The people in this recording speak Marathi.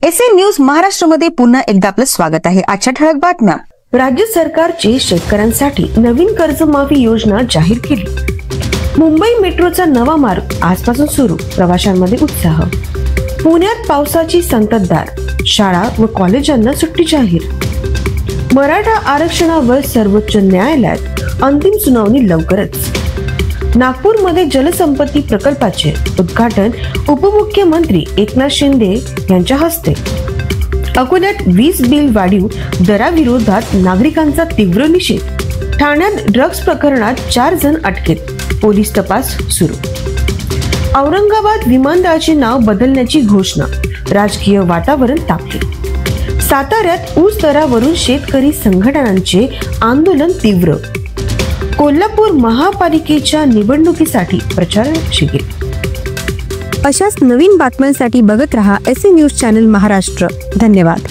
एसएन न्यूज महाराष्ट्रामध्ये पुन्हा एकदा आपलं स्वागत आहे। आजच्या ठळक बातम्या। राज्य सरकारची शेतकऱ्यांसाठी नवीन कर्जमाफी योजना जाहीर केली। मुंबई मेट्रोचा नवा मार्ग आजपासून सुरू, प्रवाशांमध्ये उत्साह। पुण्यात पावसाची संततधार, शाळा व कॉलेजांना सुट्टी जाहीर। मराठा आरक्षणावर सर्वोच्च न्यायालयात अंतिम सुनावणी लवकरच। नागपूरमध्ये जलसंपत्ती प्रकल्पाचे उद्घाटन उपमुख्यमंत्री एकनाथ शिंदे यांच्या हस्ते। अकोल्यात वीज बिल वाढीव दराविरोधात नागरिकांचा तीव्र निषेध। ठाण्यात ड्रग्ज प्रकरणात 4 जण अटकेत, पोलीस तपास सुरू। औरंगाबाद विमानतळाचे नाव बदलण्याची घोषणा, राजकीय वातावरण तापले। साताऱ्यात ऊस दरावरून शेतकरी संघटनांचे आंदोलन तीव्र। कोल्हापूर महापालिकेच्या निवडणुकीसाठी प्रचार शिबिर। अशाच नवीन बातम्यांसाठी बघत रहा एसएन न्यूज चॅनल महाराष्ट्र। धन्यवाद।